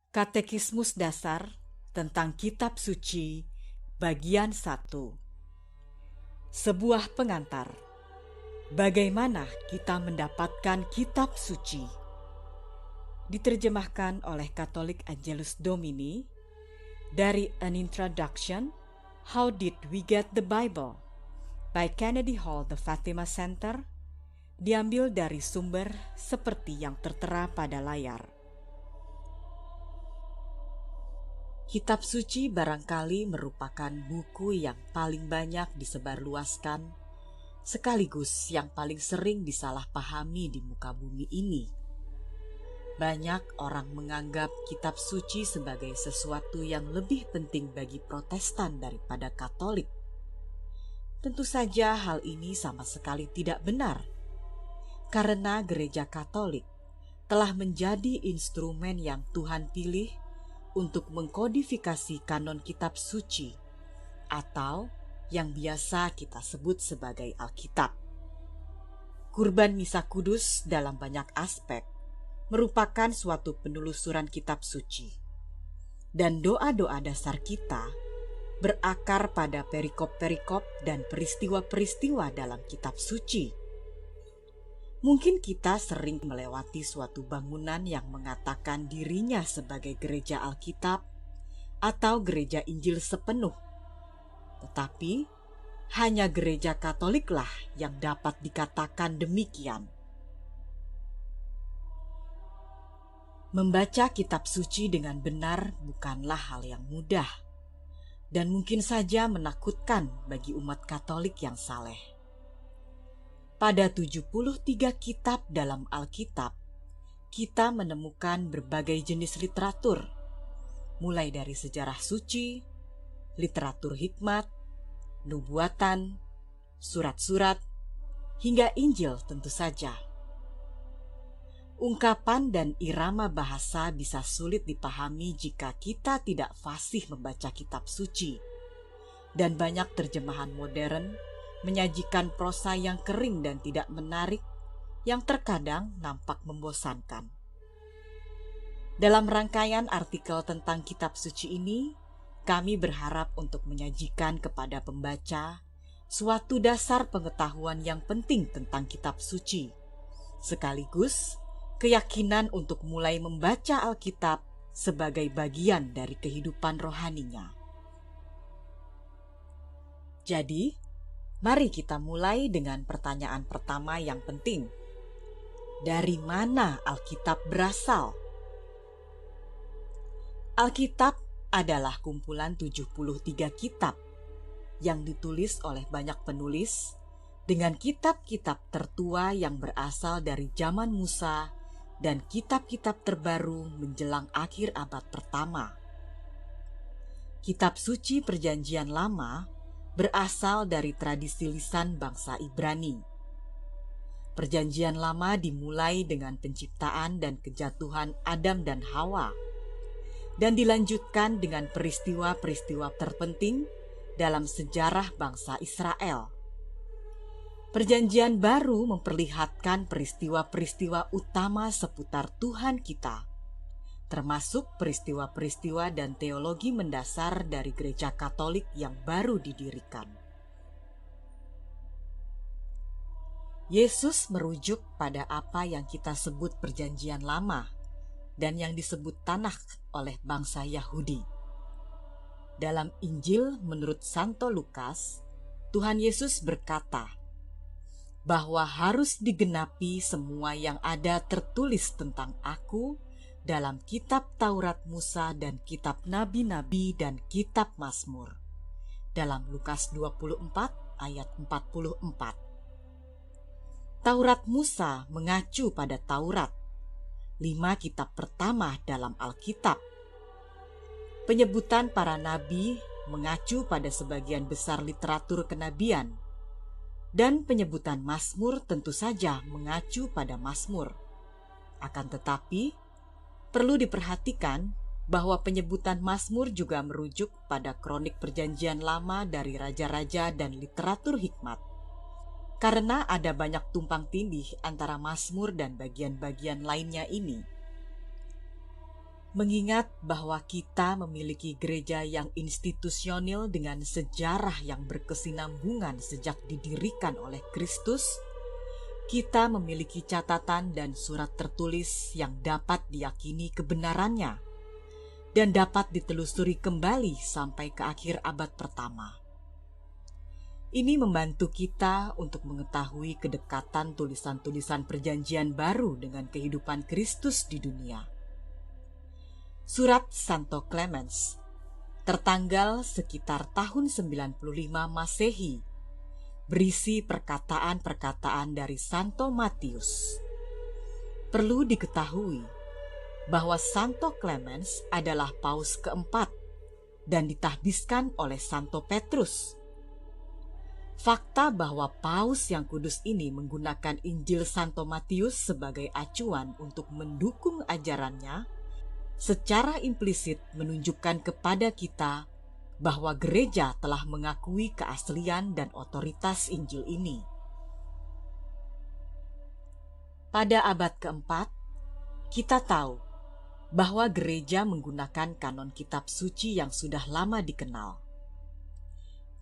Katekismus Dasar tentang Kitab Suci Bagian 1. Sebuah pengantar. Bagaimana kita mendapatkan Kitab Suci? Diterjemahkan oleh Katolik Angelus Domini dari An Introduction, How Did We Get the Bible? By Kennedy Hall The Fatima Center, diambil dari sumber seperti yang tertera pada layar. Kitab Suci barangkali merupakan buku yang paling banyak disebarluaskan, sekaligus yang paling sering disalahpahami di muka bumi ini. Banyak orang menganggap Kitab Suci sebagai sesuatu yang lebih penting bagi Protestan daripada Katolik. Tentu saja hal ini sama sekali tidak benar, karena Gereja Katolik telah menjadi instrumen yang Tuhan pilih untuk mengkodifikasi kanon Kitab Suci, atau yang biasa kita sebut sebagai Alkitab. Kurban Misa Kudus dalam banyak aspek merupakan suatu penelusuran Kitab Suci, dan doa-doa dasar kita berakar pada perikop-perikop dan peristiwa-peristiwa dalam Kitab Suci. Mungkin kita sering melewati suatu bangunan yang mengatakan dirinya sebagai gereja Alkitab atau gereja Injil sepenuh. Tetapi, hanya gereja Katoliklah yang dapat dikatakan demikian. Membaca Kitab Suci dengan benar bukanlah hal yang mudah, dan mungkin saja menakutkan bagi umat Katolik yang saleh. Pada 73 kitab dalam Alkitab, kita menemukan berbagai jenis literatur, mulai dari sejarah suci, literatur hikmat, nubuatan, surat-surat, hingga Injil tentu saja. Ungkapan dan irama bahasa bisa sulit dipahami jika kita tidak fasih membaca Kitab Suci, dan banyak terjemahan modern menyajikan prosa yang kering dan tidak menarik, yang terkadang nampak membosankan. Dalam rangkaian artikel tentang Kitab Suci ini, kami berharap untuk menyajikan kepada pembaca suatu dasar pengetahuan yang penting tentang Kitab Suci, sekaligus keyakinan untuk mulai membaca Alkitab sebagai bagian dari kehidupan rohaninya. Jadi, mari kita mulai dengan pertanyaan pertama yang penting. Dari mana Alkitab berasal? Alkitab adalah kumpulan 73 kitab yang ditulis oleh banyak penulis dengan kitab-kitab tertua yang berasal dari zaman Musa dan kitab-kitab terbaru menjelang akhir abad pertama. Kitab Suci Perjanjian Lama berasal dari tradisi lisan bangsa Ibrani. Perjanjian Lama dimulai dengan penciptaan dan kejatuhan Adam dan Hawa, dan dilanjutkan dengan peristiwa-peristiwa terpenting dalam sejarah bangsa Israel. Perjanjian Baru memperlihatkan peristiwa-peristiwa utama seputar Tuhan kita, termasuk peristiwa-peristiwa dan teologi mendasar dari Gereja Katolik yang baru didirikan. Yesus merujuk pada apa yang kita sebut Perjanjian Lama dan yang disebut Tanakh oleh bangsa Yahudi. Dalam Injil menurut Santo Lukas, Tuhan Yesus berkata bahwa harus digenapi semua yang ada tertulis tentang Aku dalam kitab Taurat Musa dan kitab Nabi-Nabi dan kitab Mazmur, dalam Lukas 24 ayat 44. Taurat Musa mengacu pada Taurat, 5 kitab pertama dalam Alkitab. Penyebutan para nabi mengacu pada sebagian besar literatur kenabian, dan penyebutan Mazmur tentu saja mengacu pada Mazmur. Akan tetapi, perlu diperhatikan bahwa penyebutan Mazmur juga merujuk pada kronik Perjanjian Lama dari raja-raja dan literatur hikmat, karena ada banyak tumpang tindih antara Mazmur dan bagian-bagian lainnya ini. mengingat bahwa kita memiliki gereja yang institusional dengan sejarah yang berkesinambungan sejak didirikan oleh Kristus, kita memiliki catatan dan surat tertulis yang dapat diyakini kebenarannya dan dapat ditelusuri kembali sampai ke akhir abad pertama. Ini membantu kita untuk mengetahui kedekatan tulisan-tulisan Perjanjian Baru dengan kehidupan Kristus di dunia. Surat Santo Clemens, tertanggal sekitar tahun 95 Masehi, berisi perkataan-perkataan dari Santo Matius. Perlu diketahui bahwa Santo Clemens adalah paus keempat dan ditahbiskan oleh Santo Petrus. Fakta bahwa paus yang kudus ini menggunakan Injil Santo Matius sebagai acuan untuk mendukung ajarannya secara implisit menunjukkan kepada kita bahwa gereja telah mengakui keaslian dan otoritas Injil ini. Pada abad keempat, kita tahu bahwa gereja menggunakan kanon kitab suci yang sudah lama dikenal.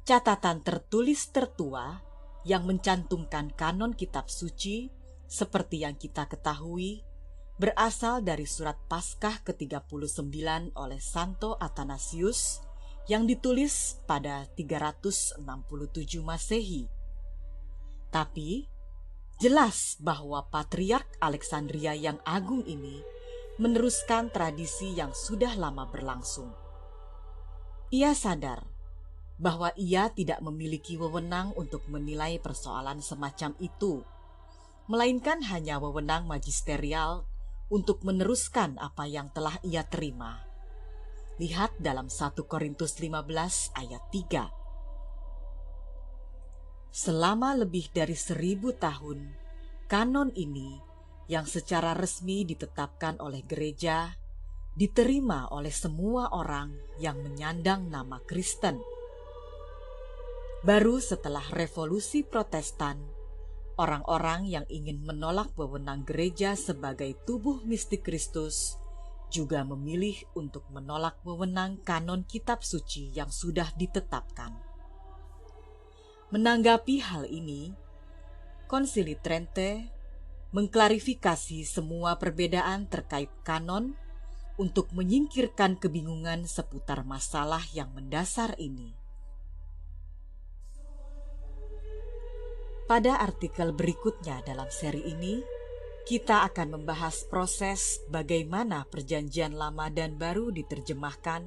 Catatan tertulis tertua yang mencantumkan kanon kitab suci seperti yang kita ketahui berasal dari surat Paskah ke-39 oleh Santo Athanasius yang ditulis pada 367 Masehi. Tapi, jelas bahwa Patriark Alexandria yang agung ini meneruskan tradisi yang sudah lama berlangsung. Ia sadar bahwa ia tidak memiliki wewenang untuk menilai persoalan semacam itu, melainkan hanya wewenang magisterial untuk meneruskan apa yang telah ia terima. Lihat dalam 1 Korintus 15 ayat 3. Selama lebih dari 1000 tahun, kanon ini yang secara resmi ditetapkan oleh gereja, diterima oleh semua orang yang menyandang nama Kristen. Baru setelah Revolusi Protestan, orang-orang yang ingin menolak wewenang gereja sebagai tubuh mistik Kristus juga memilih untuk menolak wewenang kanon kitab suci yang sudah ditetapkan. Menanggapi hal ini, Konsili Trente mengklarifikasi semua perbedaan terkait kanon untuk menyingkirkan kebingungan seputar masalah yang mendasar ini. Pada artikel berikutnya dalam seri ini, kita akan membahas proses bagaimana Perjanjian Lama dan Baru diterjemahkan,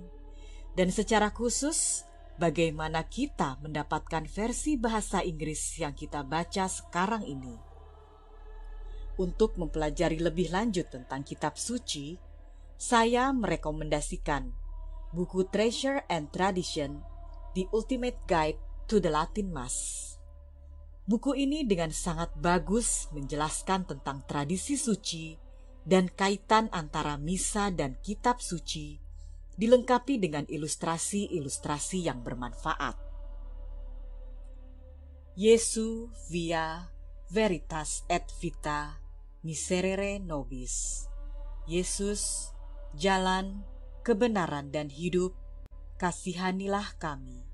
dan secara khusus bagaimana kita mendapatkan versi bahasa Inggris yang kita baca sekarang ini. Untuk mempelajari lebih lanjut tentang kitab suci, saya merekomendasikan buku Treasure and Tradition, The Ultimate Guide to the Latin Mass. Buku ini dengan sangat bagus menjelaskan tentang tradisi suci dan kaitan antara misa dan kitab suci, dilengkapi dengan ilustrasi-ilustrasi yang bermanfaat. Jesu via veritas et vita miserere nobis. Yesus, jalan, kebenaran dan hidup, kasihanilah kami.